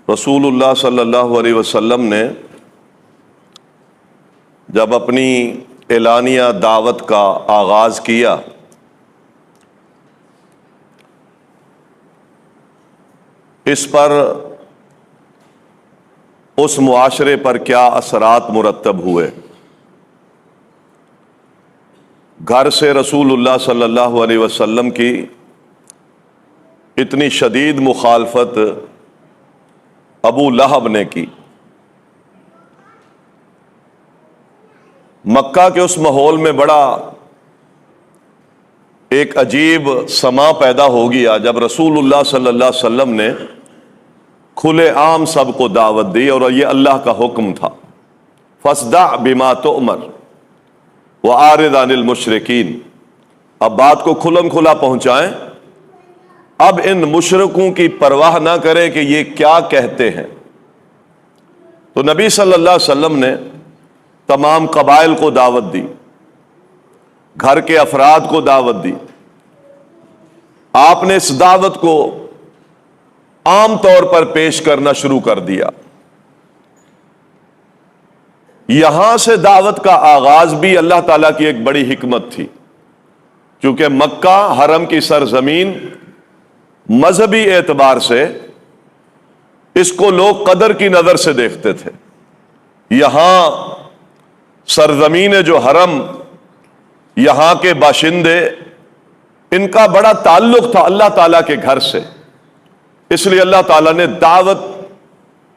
رسول اللہ صلی اللہ علیہ وسلم نے جب اپنی اعلانیہ دعوت کا آغاز کیا اس پر اس معاشرے پر کیا اثرات مرتب ہوئے۔ گھر سے رسول اللہ صلی اللہ علیہ وسلم کی اتنی شدید مخالفت ابو لہب نے کی۔ مکہ کے اس ماحول میں بڑا ایک عجیب سما پیدا ہو گیا جب رسول اللہ صلی اللہ علیہ وسلم نے کھلے عام سب کو دعوت دی، اور یہ اللہ کا حکم تھا، فاصدع بما تؤمر وأعرض عن المشرکین۔ اب بات کو کھلم کھلا پہنچائیں، اب ان مشرکوں کی پرواہ نہ کریں کہ یہ کیا کہتے ہیں۔ تو نبی صلی اللہ علیہ وسلم نے تمام قبائل کو دعوت دی، گھر کے افراد کو دعوت دی۔ آپ نے اس دعوت کو عام طور پر پیش کرنا شروع کر دیا۔ یہاں سے دعوت کا آغاز بھی اللہ تعالیٰ کی ایک بڑی حکمت تھی، کیونکہ مکہ حرم کی سرزمین مذہبی اعتبار سے اس کو لوگ قدر کی نظر سے دیکھتے تھے۔ یہاں سرزمین جو حرم، یہاں کے باشندے، ان کا بڑا تعلق تھا اللہ تعالیٰ کے گھر سے، اس لیے اللہ تعالیٰ نے دعوت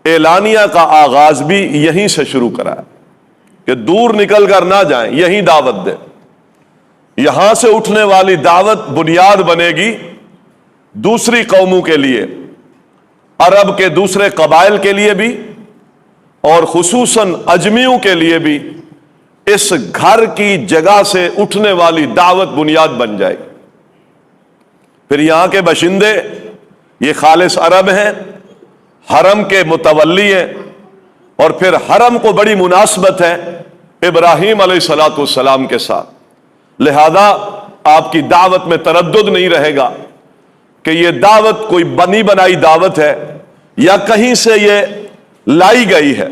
اعلانیہ کا آغاز بھی یہیں سے شروع کرایا کہ دور نکل کر نہ جائیں، یہیں دعوت دیں۔ یہاں سے اٹھنے والی دعوت بنیاد بنے گی دوسری قوموں کے لیے، عرب کے دوسرے قبائل کے لیے بھی، اور خصوصاً اجمیوں کے لیے بھی۔ اس گھر کی جگہ سے اٹھنے والی دعوت بنیاد بن جائے گی۔ پھر یہاں کے باشندے یہ خالص عرب ہیں، حرم کے متولی ہیں، اور پھر حرم کو بڑی مناسبت ہے ابراہیم علیہ السلام کے ساتھ، لہذا آپ کی دعوت میں تردد نہیں رہے گا کہ یہ دعوت کوئی بنی بنائی دعوت ہے یا کہیں سے یہ لائی گئی ہے۔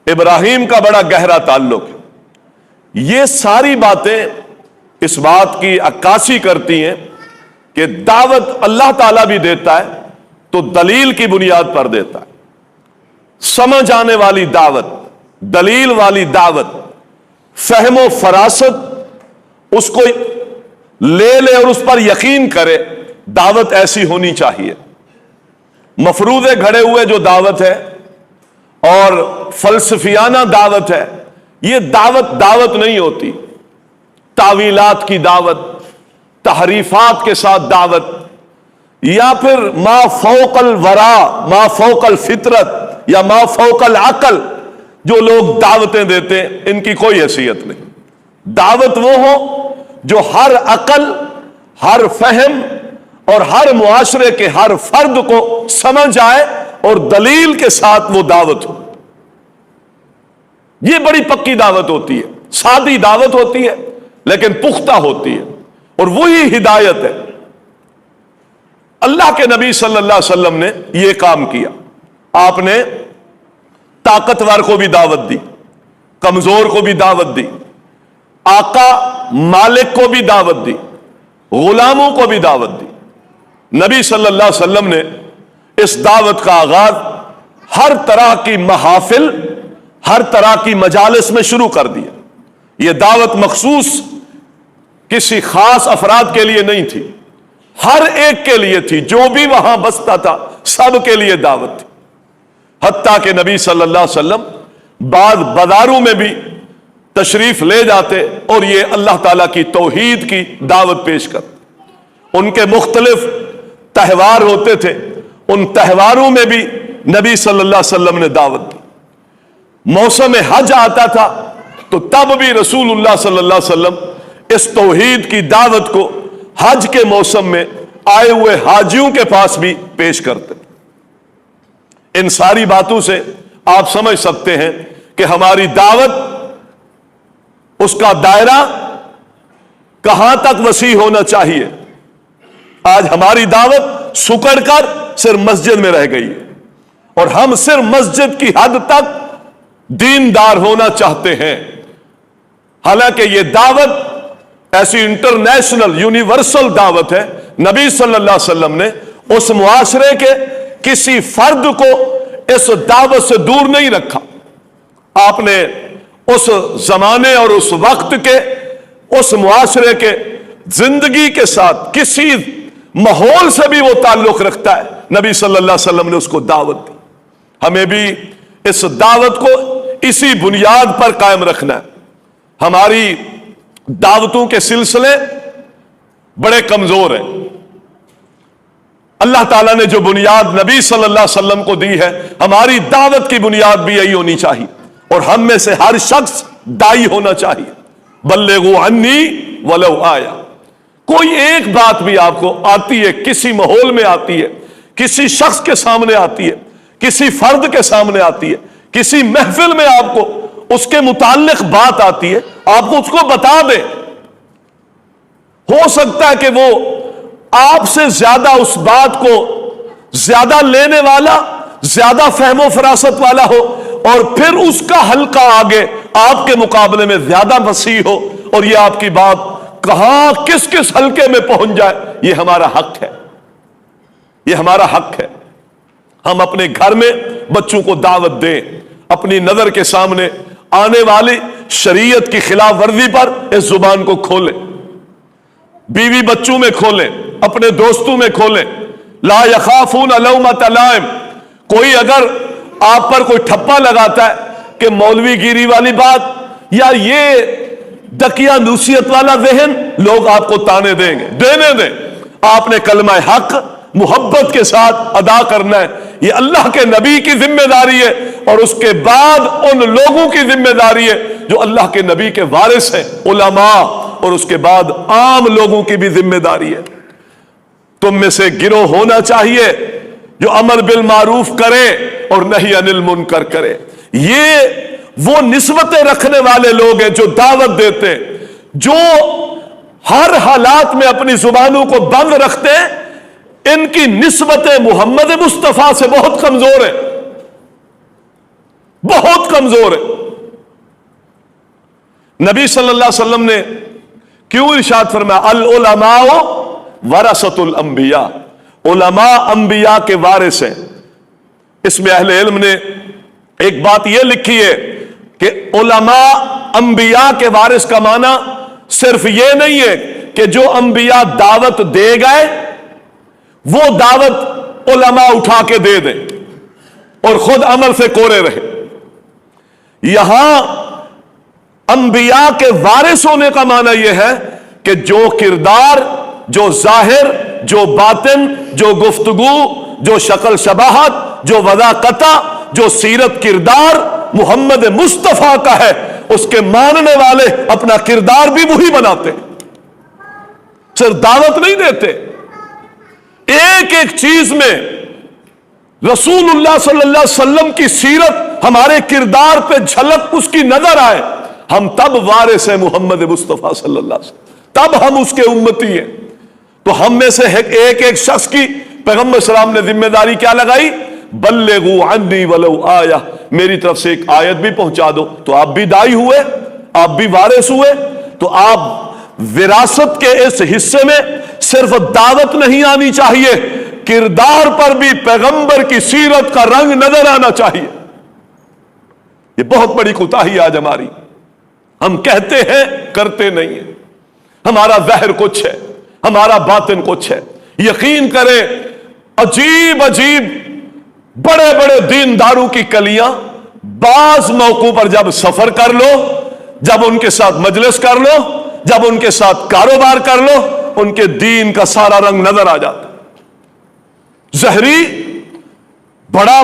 ابراہیم کا بڑا گہرا تعلق ہے۔ یہ ساری باتیں اس بات کی عکاسی کرتی ہیں کہ دعوت اللہ تعالیٰ بھی دیتا ہے تو دلیل کی بنیاد پر دیتا ہے۔ سمجھ آنے والی دعوت، دلیل والی دعوت، فہم و فراست اس کو لے اور اس پر یقین کرے، دعوت ایسی ہونی چاہیے۔ مفروضے گھڑے ہوئے جو دعوت ہے اور فلسفیانہ دعوت ہے، یہ دعوت نہیں ہوتی۔ تعویلات کی دعوت، تحریفات کے ساتھ دعوت، یا پھر ما فوق الورا، ما فوق الفطرت یا ما فوق العقل جو لوگ دعوتیں دیتے ہیں، ان کی کوئی حیثیت نہیں۔ دعوت وہ ہو جو ہر عقل، ہر فہم اور ہر معاشرے کے ہر فرد کو سمجھ آئے اور دلیل کے ساتھ وہ دعوت ہو۔ یہ بڑی پکی دعوت ہوتی ہے، سادی دعوت ہوتی ہے لیکن پختہ ہوتی ہے، اور وہی ہدایت ہے۔ اللہ کے نبی صلی اللہ علیہ وسلم نے یہ کام کیا۔ آپ نے طاقتور کو بھی دعوت دی، کمزور کو بھی دعوت دی، آقا مالک کو بھی دعوت دی، غلاموں کو بھی دعوت دی۔ نبی صلی اللہ علیہ وسلم نے اس دعوت کا آغاز ہر طرح کی محافل، ہر طرح کی مجالس میں شروع کر دیا۔ یہ دعوت مخصوص کسی خاص افراد کے لیے نہیں تھی، ہر ایک کے لیے تھی، جو بھی وہاں بستا تھا سب کے لیے دعوت تھی۔ حتیٰ کہ نبی صلی اللہ علیہ وسلم بعض بازاروں میں بھی تشریف لے جاتے اور یہ اللہ تعالیٰ کی توحید کی دعوت پیش کرتے۔ ان کے مختلف تہوار ہوتے تھے، ان تہواروں میں بھی نبی صلی اللہ علیہ وسلم نے دعوت دی۔ موسم حج آتا تھا تو تب بھی رسول اللہ صلی اللہ علیہ وسلم اس توحید کی دعوت کو حج کے موسم میں آئے ہوئے حاجیوں کے پاس بھی پیش کرتے۔ ان ساری باتوں سے آپ سمجھ سکتے ہیں کہ ہماری دعوت، اس کا دائرہ کہاں تک وسیع ہونا چاہیے۔ آج ہماری دعوت سکڑ کر صرف مسجد میں رہ گئی ہے۔ اور ہم صرف مسجد کی حد تک دیندار ہونا چاہتے ہیں، حالانکہ یہ دعوت ایسی انٹرنیشنل یونیورسل دعوت ہے۔ نبی صلی اللہ علیہ وسلم نے اس معاشرے کے کسی فرد کو اس دعوت سے دور نہیں رکھا۔ آپ نے اس زمانے اور اس وقت کے اس معاشرے کے زندگی کے ساتھ کسی ماحول سے بھی وہ تعلق رکھتا ہے، نبی صلی اللہ علیہ وسلم نے اس کو دعوت دی۔ ہمیں بھی اس دعوت کو اسی بنیاد پر قائم رکھنا ہے۔ ہماری دعوتوں کے سلسلے بڑے کمزور ہیں۔ اللہ تعالیٰ نے جو بنیاد نبی صلی اللہ علیہ وسلم کو دی ہے، ہماری دعوت کی بنیاد بھی یہی ہونی چاہیے، اور ہم میں سے ہر شخص داعی ہونا چاہیے۔ بلغوا عنی ولو آیا۔ کوئی ایک بات بھی آپ کو آتی ہے، کسی ماحول میں آتی ہے، کسی شخص کے سامنے آتی ہے، کسی فرد کے سامنے آتی ہے، کسی محفل میں آپ کو اس کے متعلق بات آتی ہے، آپ کو اس کو بتا دیں۔ ہو سکتا ہے کہ وہ آپ سے زیادہ اس بات کو زیادہ لینے والا، زیادہ فہم و فراست والا ہو، اور پھر اس کا حلقہ آگے آپ کے مقابلے میں زیادہ وسیع ہو، اور یہ آپ کی بات کہاں کس کس حلقے میں پہنچ جائے۔ یہ ہمارا حق ہے، یہ ہمارا حق ہے۔ ہم اپنے گھر میں بچوں کو دعوت دیں، اپنی نظر کے سامنے آنے والی شریعت کی خلاف ورزی پر اس زبان کو کھولیں، بیوی بچوں میں کھولیں، اپنے دوستوں میں کھولیں۔ لا یخافون لومۃ لائم۔ کوئی اگر آپ پر کوئی ٹھپا لگاتا ہے کہ مولوی گیری والی بات یا یہ دکیا نوسیت والا ذہن، لوگ آپ کو تانے دیں گے، دینے دیں۔ آپ نے کلمہ حق محبت کے ساتھ ادا کرنا ہے، یہ اللہ کے نبی کی ذمہ داری ہے، اور اس کے بعد ان لوگوں کی ذمہ داری ہے جو اللہ کے نبی کے وارث ہیں، علماء، اور اس کے بعد عام لوگوں کی بھی ذمہ داری ہے۔ تم میں سے گروہ ہونا چاہیے جو امر بالمعروف کرے اور نہی عن المنکر کرے۔ یہ وہ نسبتیں رکھنے والے لوگ ہیں جو دعوت دیتے ہیں، جو ہر حالات میں اپنی زبانوں کو بند رکھتے ہیں۔ ان کی نسبتیں محمد مصطفیٰ سے بہت کمزور ہیں، بہت کمزور ہے۔ نبی صلی اللہ علیہ وسلم نے کیوں ارشاد فرمایا العلماء ورثۃ الانبیاء، علماء انبیاء کے وارث ہیں۔ اس میں اہل علم نے ایک بات یہ لکھی ہے کہ علماء انبیاء کے وارث کا معنی صرف یہ نہیں ہے کہ جو انبیاء دعوت دے گئے وہ دعوت علماء اٹھا کے دے دیں اور خود عمل سے کورے رہے۔ یہاں انبیاء کے وارث ہونے کا معنی یہ ہے کہ جو کردار، جو ظاہر، جو باطن، جو گفتگو، جو شکل شباہت، جو وضاحت، جو سیرت کردار محمد مصطفیٰ کا ہے، اس کے ماننے والے اپنا کردار بھی وہی بناتے، صرف دعوت نہیں دیتے۔ ایک ایک چیز میں رسول اللہ صلی اللہ علیہ وسلم کی سیرت ہمارے کردار پہ جھلک اس کی نظر آئے، ہم تب وارث ہیں محمد مصطفیٰ صلی اللہ علیہ وسلم، تب ہم اس کے امتی ہیں۔ تو ہم میں سے ایک ایک شخص کی پیغمبر السلام نے ذمہ داری کیا لگائی؟ بلغوا عنی ولو آیہ، میری طرف سے ایک آیت بھی پہنچا دو۔ تو آپ بھی داعی ہوئے، آپ بھی وارث ہوئے۔ تو آپ وراثت کے اس حصے میں صرف دعوت نہیں آنی چاہیے، کردار پر بھی پیغمبر کی سیرت کا رنگ نظر آنا چاہیے۔ یہ بہت بڑی کوتاہی آج ہماری، ہم کہتے ہیں کرتے نہیں ہیں۔ ہمارا ظاہر کچھ ہے، ہمارا باطن کچھ ہے۔ یقین کریں عجیب عجیب بڑے بڑے دینداروں کی کلیاں بعض موقعوں پر جب سفر کر لو، جب ان کے ساتھ مجلس کر لو، جب ان کے ساتھ کاروبار کر لو، ان کے دین کا سارا رنگ نظر آ جاتا۔ ظہری بڑا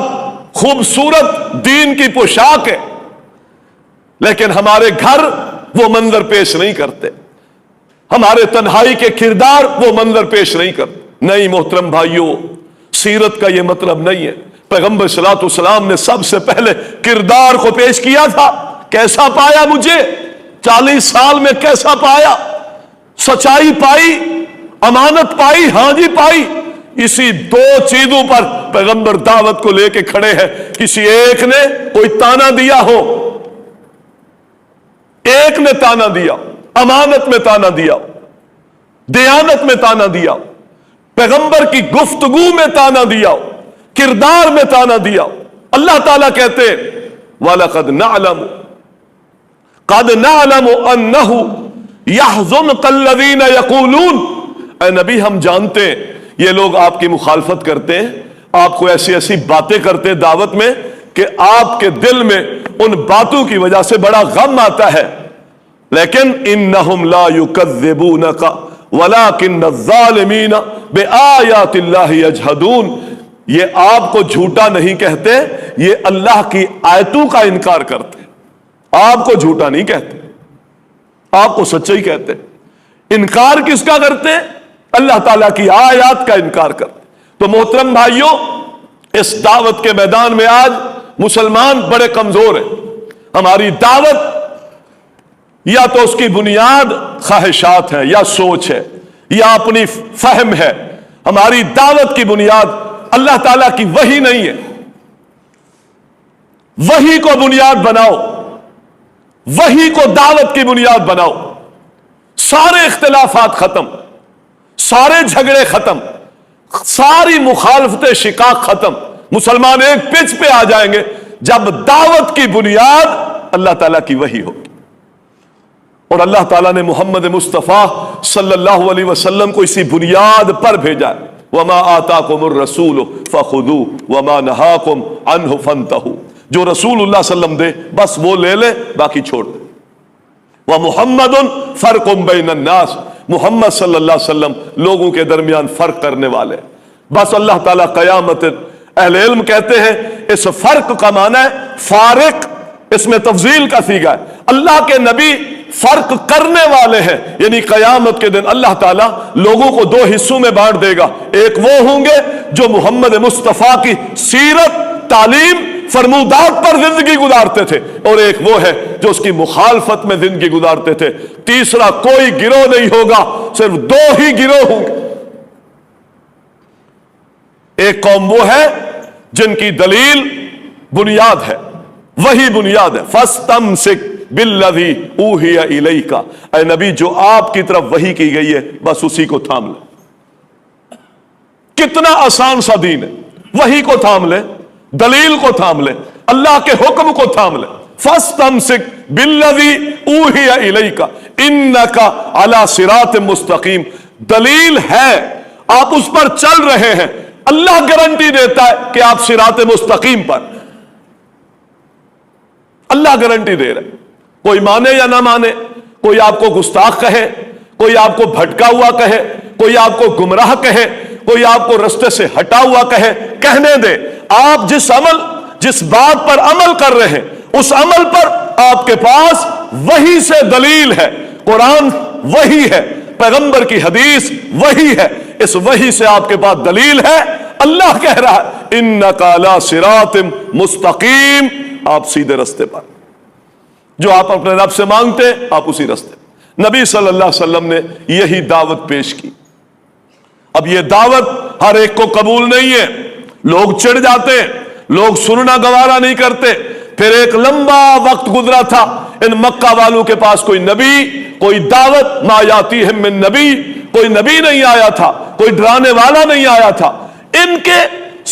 خوبصورت دین کی پوشاک ہے، لیکن ہمارے گھر وہ منظر پیش نہیں کرتے، ہمارے تنہائی کے کردار وہ منظر پیش نہیں کرتے۔ نہیں محترم بھائیوں، سیرت کا یہ مطلب نہیں ہے۔ پیغمبر صلی اللہ علیہ وسلم نے سب سے پہلے کردار کو پیش کیا تھا۔ کیسا پایا مجھے 40 سال میں، کیسا پایا؟ سچائی پائی، امانت پائی، ہاں جی پائی، اسی دو چیزوں پر پیغمبر دعوت کو لے کے کھڑے ہیں. کسی ایک نے کوئی تانا دیا ہو، ایک نے تانا دیا، امانت میں تانا دیا، دیانت میں تانا دیا، پیغمبر کی گفتگو میں تانا دیا، کردار میں تانا دیا. اللہ تعالیٰ کہتے وَلَقَدْ نَعْلَمُ قَدْ نَعْلَمُ أَنَّهُ يَحْزُنُكَ الَّذِينَ يَقُولُونَ، اے نبی ہم جانتے ہیں یہ لوگ آپ کی مخالفت کرتے ہیں، آپ کو ایسی ایسی باتیں کرتے ہیں دعوت میں کہ آپ کے دل میں ان باتوں کی وجہ سے بڑا غم آتا ہے. لیکن انہم لا یکذبونک ولکن الظالمین بآیات اللہ یجحدون، یہ آپ کو جھوٹا نہیں کہتے، یہ اللہ کی آیتوں کا انکار کرتے. آپ کو جھوٹا نہیں کہتے، آپ کو سچائی کہتے. انکار کس کا کرتے؟ اللہ تعالیٰ کی آیات کا انکار کرتے. تو محترم بھائیوں، اس دعوت کے میدان میں آج مسلمان بڑے کمزور ہیں. ہماری دعوت یا تو اس کی بنیاد خواہشات ہے یا سوچ ہے یا اپنی فہم ہے. ہماری دعوت کی بنیاد اللہ تعالیٰ کی وحی نہیں ہے. وحی کو بنیاد بناؤ، وحی کو دعوت کی بنیاد بناؤ. سارے اختلافات ختم، سارے جھگڑے ختم، ساری مخالفتیں شقاق ختم. مسلمان ایک پچ پہ آ جائیں گے جب دعوت کی بنیاد اللہ تعالیٰ کی وحی ہوگی. اور اللہ تعالیٰ نے محمد مصطفیٰ صلی اللہ علیہ وسلم کو اسی بنیاد پر بھیجا ہے. وَمَا آتَاكُمُ الرَّسُولُ فَخُذُوهُ وَمَا نَهَاكُمْ عَنْهُ فَانْتَهُوا، جو رسول اللہ صلی اللہ علیہ وسلم دے بس وہ لے لے، باقی چھوڑ دے. وَمُحَمَّدٌ فَرْقٌ بَيْنَ النَّاسِ، محمد صلی اللہ علیہ وسلم لوگوں کے درمیان فرق کرنے والے. بس اللہ تعالیٰ قیامت، اہل علم کہتے ہیں اس فرق کا معنی ہے فارق، اس میں تفضیل کا صیغہ ہے. اللہ کے نبی فرق کرنے والے ہیں، یعنی قیامت کے دن اللہ تعالیٰ لوگوں کو دو حصوں میں بانٹ دے گا. ایک وہ ہوں گے جو محمد مصطفیٰ کی سیرت، تعلیم، فرمودات پر زندگی گزارتے تھے، اور ایک وہ ہے جو اس کی مخالفت میں زندگی گزارتے تھے. تیسرا کوئی گروہ نہیں ہوگا، صرف دو ہی گروہ ہوں گے. ایک قوم وہ ہے جن کی دلیل بنیاد ہے، وہی بنیاد ہے. فَاسْتَمْسِكْ بِالَّذِي أُوحِيَ إِلَيْكَ، اے نبی جو آپ کی طرف وحی کی گئی ہے بس اسی کو تھام لے. کتنا آسان سا دین ہے. وحی کو تھام لے، دلیل کو تھام لے، اللہ کے حکم کو تھام لے. فَاسْتَمْسِكْ بِالَّذِي أُوحِيَ إِلَيْكَ إِنَّكَ عَلَى صِرَاطٍ مُسْتَقِيمٍ، دلیل ہے، آپ اس پر چل رہے ہیں. اللہ گارنٹی دیتا ہے کہ آپ صراط مستقیم پر، اللہ گارنٹی دے رہے. کوئی مانے یا نہ مانے، کوئی آپ کو گستاخ کہے، کوئی آپ کو بھٹکا ہوا کہے، کوئی آپ کو گمراہ کہے، کوئی آپ کو رستے سے ہٹا ہوا کہے، کہنے دے. آپ جس بات پر عمل کر رہے ہیں اس عمل پر آپ کے پاس وحی سے دلیل ہے. قرآن وحی ہے، پیغمبر کی حدیث وحی ہے، اس وحی سے آپ کے پاس دلیل ہے. اللہ کہہ رہا ہے انک علی صراط مستقیم، آپ سیدھے رستے پر، جو آپ اپنے رب سے مانگتے آپ اسی رستے. نبی صلی اللہ علیہ وسلم نے یہی دعوت پیش کی. اب یہ دعوت ہر ایک کو قبول نہیں ہے، لوگ چڑ جاتے ہیں، لوگ سننا گوارا نہیں کرتے. پھر ایک لمبا وقت گزرا تھا، ان مکہ والوں کے پاس کوئی نبی، کوئی دعوت، ما یاتیہم من نبی، کوئی نبی نہیں آیا تھا، کوئی ڈرانے والا نہیں آیا تھا. ان کے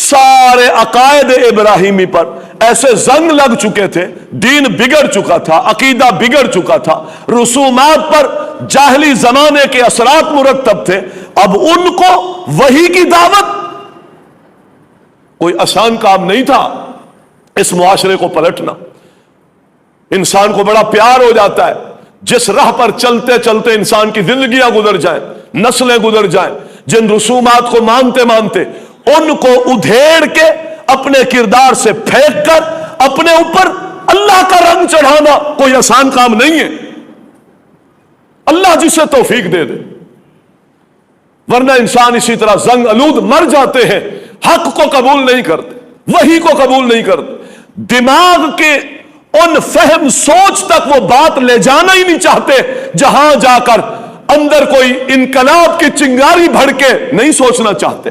سارے عقائد ابراہیمی پر ایسے زنگ لگ چکے تھے، دین بگڑ چکا تھا، عقیدہ بگڑ چکا تھا، رسومات پر جاہلی زمانے کے اثرات مرتب تھے. اب ان کو وحی کی دعوت، کوئی آسان کام نہیں تھا اس معاشرے کو پلٹنا. انسان کو بڑا پیار ہو جاتا ہے جس راہ پر چلتے چلتے انسان کی زندگیاں گزر جائیں، نسلیں گزر جائیں. جن رسومات کو مانتے مانتے ان کو ادھیڑ کے اپنے کردار سے پھینک کر اپنے اوپر اللہ کا رنگ چڑھانا کوئی آسان کام نہیں ہے. اللہ جسے توفیق دے دے، ورنہ انسان اسی طرح زنگ آلود مر جاتے ہیں، حق کو قبول نہیں کرتے، وحی کو قبول نہیں کرتے. دماغ کے ان فہم سوچ تک وہ بات لے جانا ہی نہیں چاہتے جہاں جا کر اندر کوئی انقلاب کی چنگاری بھڑکے، نہیں سوچنا چاہتے.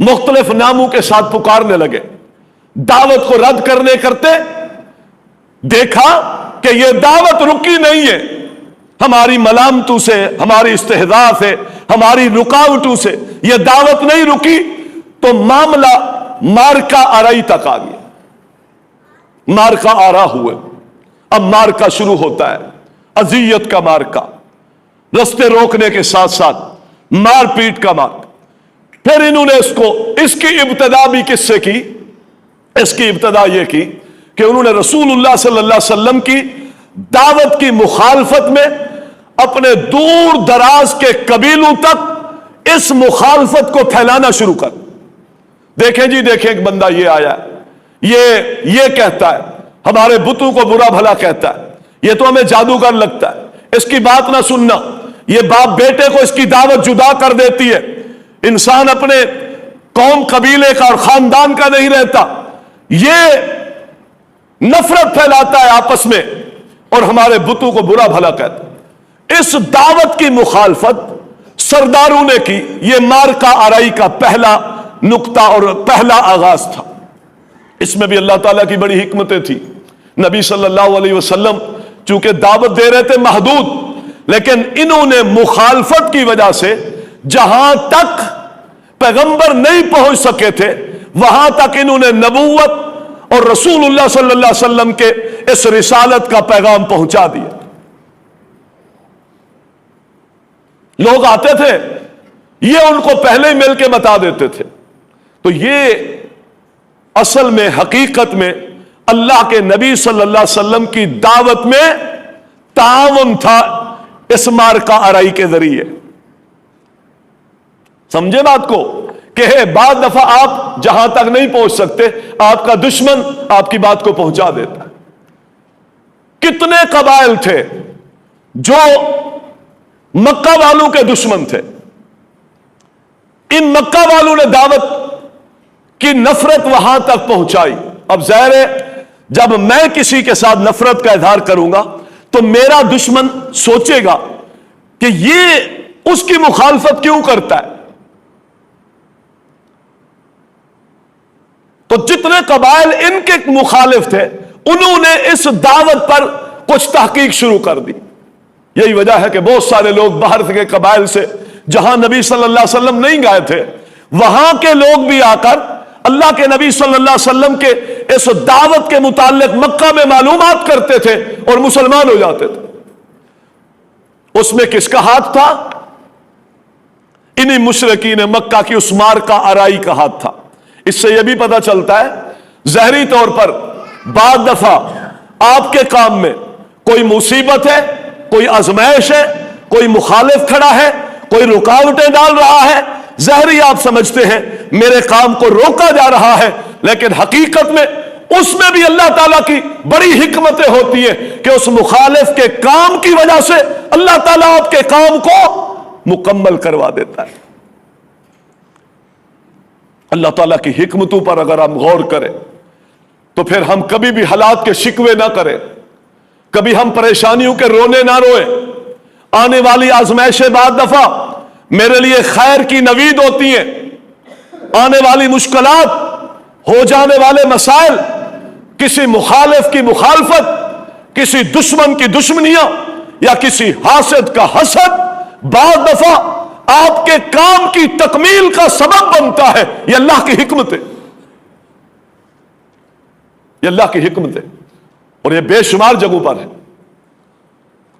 مختلف ناموں کے ساتھ پکارنے لگے، دعوت کو رد کرتے دیکھا کہ یہ دعوت رکی نہیں ہے، ہماری ملامتوں سے، ہماری استہزاء سے، ہماری رکاوٹوں سے یہ دعوت نہیں رکی، تو معاملہ مارکا آرائی تک آ گیا، مارکا آرا ہوئے۔ اب مارکا شروع ہوتا ہے، اذیت کا مارکا، رستے روکنے کے ساتھ ساتھ مار پیٹ کا مارکا۔ پھر انہوں نے اس کی ابتدا بھی کس سے کی؟ اس کی ابتدا یہ کی کہ انہوں نے رسول اللہ صلی اللہ علیہ وسلم کی دعوت کی مخالفت میں اپنے دور دراز کے قبیلوں تک اس مخالفت کو پھیلانا شروع کر۔ دیکھیں جی، دیکھیں ایک بندہ یہ آیا ہے، یہ کہتا ہے، ہمارے بتوں کو برا بھلا کہتا ہے، یہ تو ہمیں جادوگر لگتا ہے، اس کی بات نہ سننا، یہ باپ بیٹے کو اس کی دعوت جدا کر دیتی ہے، انسان اپنے قوم قبیلے کا اور خاندان کا نہیں رہتا، یہ نفرت پھیلاتا ہے آپس میں اور ہمارے بتوں کو برا بھلا کہتا ہے۔ اس دعوت کی مخالفت سرداروں نے کی، یہ مارکا آرائی کا پہلا نقطہ اور پہلا آغاز تھا۔ اس میں بھی اللہ تعالیٰ کی بڑی حکمتیں تھی۔ نبی صلی اللہ علیہ وسلم چونکہ دعوت دے رہے تھے محدود، لیکن انہوں نے مخالفت کی وجہ سے جہاں تک پیغمبر نہیں پہنچ سکے تھے وہاں تک انہوں نے نبوت اور رسول اللہ صلی اللہ علیہ وسلم کے اس رسالت کا پیغام پہنچا دیا۔ لوگ آتے تھے، یہ ان کو پہلے ہی مل کے بتا دیتے تھے۔ تو یہ اصل میں حقیقت میں اللہ کے نبی صلی اللہ علیہ وسلم کی دعوت میں تعاون تھا اس مارکا آرائی کے ذریعے۔ سمجھے بات کو کہ بعض دفعہ آپ جہاں تک نہیں پہنچ سکتے، آپ کا دشمن آپ کی بات کو پہنچا دیتا ہے۔ کتنے قبائل تھے جو مکہ والوں کے دشمن تھے، ان مکہ والوں نے دعوت کی نفرت وہاں تک پہنچائی۔ اب ظاہر ہے جب میں کسی کے ساتھ نفرت کا اظہار کروں گا تو میرا دشمن سوچے گا کہ یہ اس کی مخالفت کیوں کرتا ہے۔ تو جتنے قبائل ان کے مخالف تھے انہوں نے اس دعوت پر کچھ تحقیق شروع کر دی۔ یہی وجہ ہے کہ بہت سارے لوگ باہر کے قبائل سے جہاں نبی صلی اللہ علیہ وسلم نہیں گئے تھے وہاں کے لوگ بھی آ کر اللہ کے نبی صلی اللہ علیہ وسلم کے اس دعوت کے متعلق مکہ میں معلومات کرتے تھے اور مسلمان ہو جاتے تھے۔ اس میں کس کا ہاتھ تھا؟ انہی مشرکین مکہ کی اس مارکا آرائی کا ہاتھ تھا۔ اس سے یہ بھی پتہ چلتا ہے ظاہری طور پر بعض دفعہ آپ کے کام میں کوئی مصیبت ہے، کوئی آزمائش ہے، کوئی مخالف کھڑا ہے، کوئی رکاوٹیں ڈال رہا ہے، ظاہری آپ سمجھتے ہیں میرے کام کو روکا جا رہا ہے، لیکن حقیقت میں اس میں بھی اللہ تعالیٰ کی بڑی حکمتیں ہوتی ہیں کہ اس مخالف کے کام کی وجہ سے اللہ تعالیٰ آپ کے کام کو مکمل کروا دیتا ہے۔ اللہ تعالیٰ کی حکمتوں پر اگر ہم غور کریں تو پھر ہم کبھی بھی حالات کے شکوے نہ کریں، کبھی ہم پریشانیوں کے رونے نہ روئیں۔ آنے والی آزمائشیں بعض دفعہ میرے لیے خیر کی نوید ہوتی ہیں، آنے والی مشکلات، ہو جانے والے مسائل، کسی مخالف کی مخالفت، کسی دشمن کی دشمنیاں یا کسی حاسد کا حسد بعض دفعہ آپ کے کام کی تکمیل کا سبب بنتا ہے۔ یہ اللہ کی حکمت ہے، یہ اللہ کی حکمت ہے، اور یہ بے شمار جگہوں پر ہے۔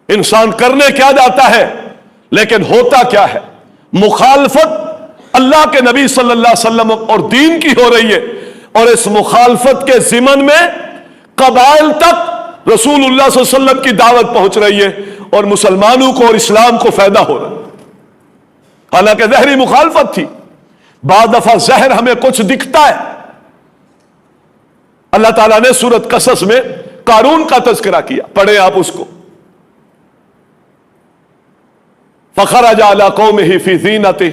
انسان کرنے کیا جاتا ہے لیکن ہوتا کیا ہے؟ مخالفت اللہ کے نبی صلی اللہ علیہ وسلم اور دین کی ہو رہی ہے، اور اس مخالفت کے ضمن میں قبائل تک رسول اللہ صلی اللہ علیہ وسلم کی دعوت پہنچ رہی ہے اور مسلمانوں کو اور اسلام کو فائدہ ہو رہا ہے۔ حالانکہ ظاہری مخالفت تھی، بعض دفعہ ظاہر ہمیں کچھ دکھتا ہے۔ اللہ تعالیٰ نے سورۃ قصص میں قارون کا تذکرہ کیا، پڑھیں آپ اس کو۔ فخرج علی قومہ فی زینتہ،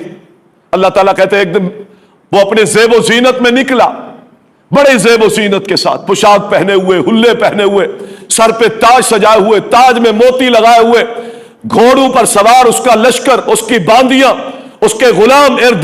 اللہ تعالیٰ کہتے ہیں ایک دن وہ اپنے زیب و زینت میں نکلا، بڑے زیب و زینت کے ساتھ، پوشاک پہنے ہوئے، حلے پہنے ہوئے، سر پہ تاج سجائے ہوئے، تاج میں موتی لگائے ہوئے، گھوڑوں پر سوار اس کا لشکر، اس کی باندیاں، اس کے غلام ارد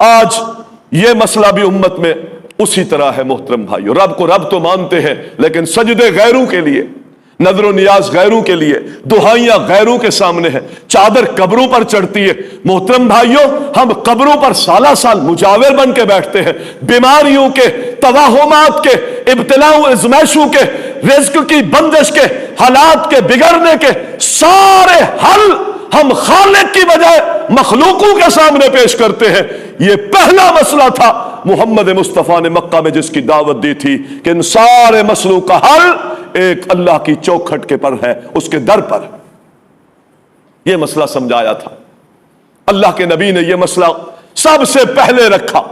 آج یہ مسئلہ بھی امت میں اسی طرح ہے محترم بھائیو. رب کو رب تو مانتے ہیں لیکن سجدے غیروں کے لیے، نظر و نیاز غیروں کے لیے، دعائیاں غیروں کے سامنے ہیں، چادر قبروں پر چڑھتی ہے. محترم بھائیوں، ہم قبروں پر سالہ سال مجاور بن کے بیٹھتے ہیں. بیماریوں کے، توہمات کے، ابتلاء و ازمائشوں کے، رزق کی بندش کے، حالات کے بگڑنے کے سارے حل ہم خالق کی بجائے مخلوقوں کے سامنے پیش کرتے ہیں. یہ پہلا مسئلہ تھا محمد مصطفیٰ نے مکہ میں جس کی دعوت دی تھی کہ ان سارے مسئلوں کا حل ایک اللہ کی چوکھٹ کے پر ہے، اس کے در پر. یہ مسئلہ سمجھایا تھا. اللہ کے نبی نے یہ مسئلہ سب سے پہلے رکھا.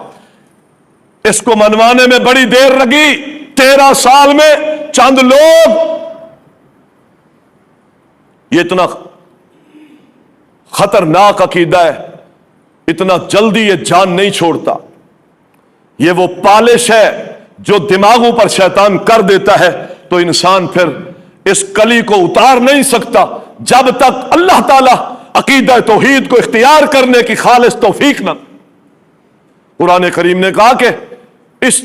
اس کو منوانے میں بڑی دیر لگی. 13 سال میں چند لوگ. یہ اتنا خطرناک عقیدہ ہے، اتنا جلدی یہ جان نہیں چھوڑتا. یہ وہ پالش ہے جو دماغوں پر شیطان کر دیتا ہے تو انسان پھر اس کلی کو اتار نہیں سکتا جب تک اللہ تعالی عقیدہ توحید کو اختیار کرنے کی خالص توفیق نہ. قرآن کریم نے کہا کہ اس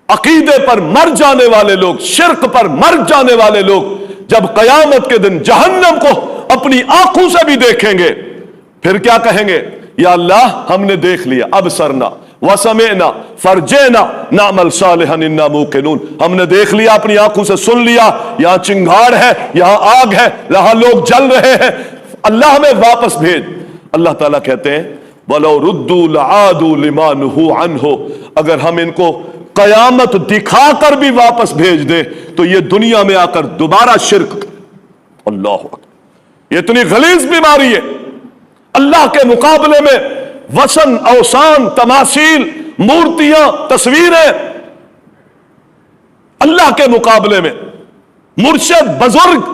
عقیدے پر مر جانے والے لوگ، شرک پر مر جانے والے لوگ جب قیامت کے دن جہنم کو اپنی آنکھوں سے بھی دیکھیں گے پھر کیا کہیں گے؟ یا اللہ ہم نے دیکھ لیا، ابصرنا وسمعنا فرجعنا نعمل صالحا انا موقنون. ہم نے دیکھ لیا، اپنی آنکھوں سے سن لیا، یہاں چنگاڑ ہے، یہاں آگ ہے، یہاں لوگ جل رہے ہیں، اللہ ہمیں واپس بھیج. اللہ تعالیٰ کہتے ہیں وَلَوْ رُدُّوا لَعَادُوا لِمَا نُهُوا عَنْهُ. اگر ہم ان کو قیامت دکھا کر بھی واپس بھیج دیں تو یہ دنیا میں آ کر دوبارہ شرک. اللہ اکبر. یہ اتنی غلیظ بیماری ہے. اللہ کے مقابلے میں وثن، اوثان، تماثیل، مورتیاں، تصویریں، اللہ کے مقابلے میں مرشد، بزرگ.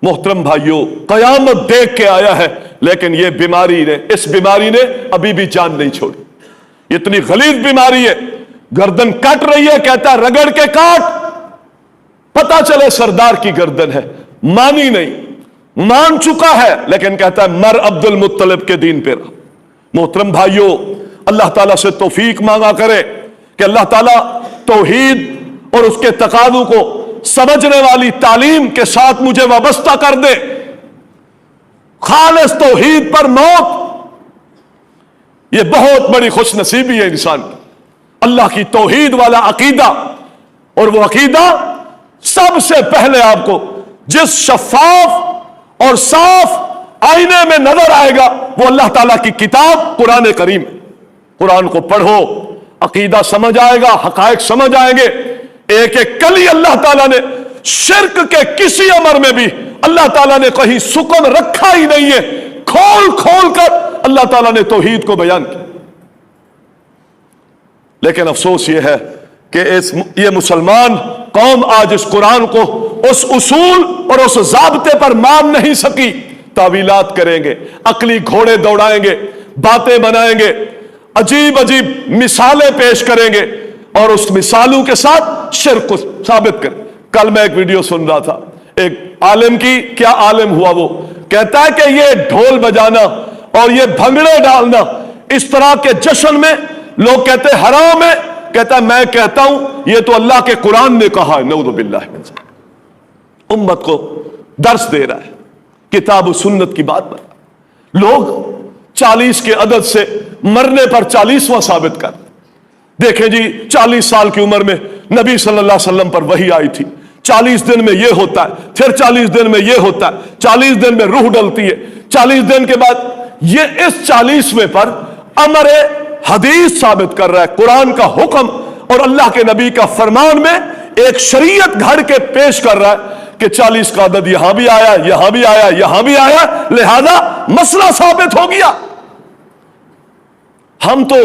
محترم بھائیوں، قیامت دیکھ کے آیا ہے لیکن یہ بیماری نے، اس بیماری نے ابھی بھی جان نہیں چھوڑی. اتنی غلیظ بیماری ہے. گردن کٹ رہی ہے، کہتا ہے رگڑ کے کاٹ، پتہ چلے سردار کی گردن ہے. مانی نہیں، مان چکا ہے لیکن کہتا ہے مر عبد المطلب کے دین پہ رہا. محترم بھائیوں، اللہ تعالیٰ سے توفیق مانگا کرے کہ اللہ تعالیٰ توحید اور اس کے تقاضوں کو سمجھنے والی تعلیم کے ساتھ مجھے وابستہ کر دے. خالص توحید پر موت یہ بہت بڑی خوش نصیبی ہے انسان کی. اللہ کی توحید والا عقیدہ، اور وہ عقیدہ سب سے پہلے آپ کو جس شفاف اور صاف آئینے میں نظر آئے گا وہ اللہ تعالیٰ کی کتاب قرآن کریم. قرآن کو پڑھو، عقیدہ سمجھ آئے گا، حقائق سمجھ آئیں گے. ایک ایک کلی اللہ تعالیٰ نے شرک کے کسی امر میں بھی اللہ تعالیٰ نے کہیں سکن رکھا ہی نہیں ہے. کھول کھول کر اللہ تعالیٰ نے توحید کو بیان کیا. لیکن افسوس یہ ہے کہ یہ مسلمان قوم آج اس قرآن کو اس اصول اور اس ضابطے پر مان نہیں سکی. تعویلات کریں گے، عقلی گھوڑے دوڑائیں گے، باتیں بنائیں گے، عجیب عجیب مثالیں پیش کریں گے اور اس مثالوں کے ساتھ شرک کو ثابت کریں. کل میں ایک ویڈیو سن رہا تھا ایک عالم کی. کیا عالم ہوا وہ؟ کہتا ہے کہ یہ ڈھول بجانا اور یہ بھنگڑے ڈالنا اس طرح کے جشن میں لوگ کہتے ہیں حرام ہے. کہتا ہے میں کہتا ہوں یہ تو اللہ کے قرآن نے کہا ہے. نعوذ باللہ من ذلک. امت کو درس دے رہا ہے، کتاب و سنت کی بات بتا. لوگ 40 کے عدد سے مرنے پر 40واں ثابت کر. دیکھیں جی 40 سال کی عمر میں نبی صلی اللہ علیہ وسلم پر وحی آئی تھی. 40 دن میں یہ ہوتا ہے، پھر 40 دن میں یہ ہوتا ہے، 40 دن میں روح ڈلتی ہے، 40 دن کے بعد یہ اس 40ویں پر امر حدیث ثابت کر رہا ہے. قرآن کا حکم اور اللہ کے نبی کا فرمان میں ایک شریعت گھڑ کے پیش کر رہا ہے کہ 40 کا عدد یہاں بھی آیا، یہاں بھی آیا، یہاں بھی آیا، لہذا مسئلہ ثابت ہو گیا. ہم تو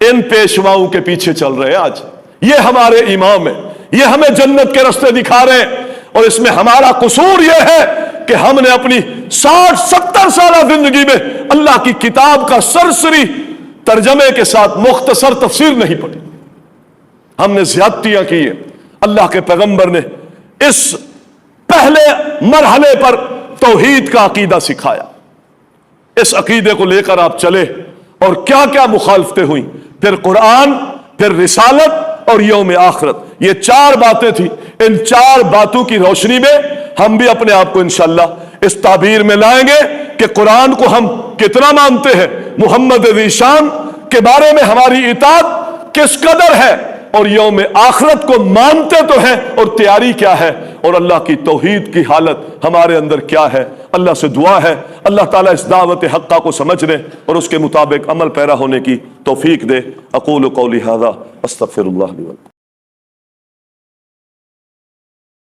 ان پیشواؤں کے پیچھے چل رہے ہیں. آج یہ ہمارے امام ہیں، یہ ہمیں جنت کے راستے دکھا رہے ہیں، اور اس میں ہمارا قصور یہ ہے کہ ہم نے اپنی 60-70 سالہ زندگی میں اللہ کی کتاب کا سرسری ترجمے کے ساتھ مختصر تفسیر نہیں پڑھی. ہم نے زیادتیاں کی ہیں. اللہ کے پیغمبر نے اس پہلے مرحلے پر توحید کا عقیدہ سکھایا. اس عقیدے کو لے کر آپ چلے اور کیا کیا مخالفتیں ہوئی، پھر قرآن، پھر رسالت اور یوم آخرت، یہ 4 باتیں تھیں۔ ان 4 باتوں کی روشنی میں ہم بھی اپنے آپ کو انشاءاللہ اس تعبیر میں لائیں گے کہ قرآن کو ہم کتنا مانتے ہیں، محمد ذیشان کے بارے میں ہماری اطاعت کس قدر ہے، اور یوم آخرت کو مانتے تو ہیں اور تیاری کیا ہے، اور اللہ کی توحید کی حالت ہمارے اندر کیا ہے۔ اللہ سے دعا ہے اللہ تعالیٰ اس دعوت حقہ کو سمجھنے اور اس کے مطابق عمل پیرا ہونے کی توفیق دے۔ اقول قولی ھذا استغفر اللہ لی ولکم۔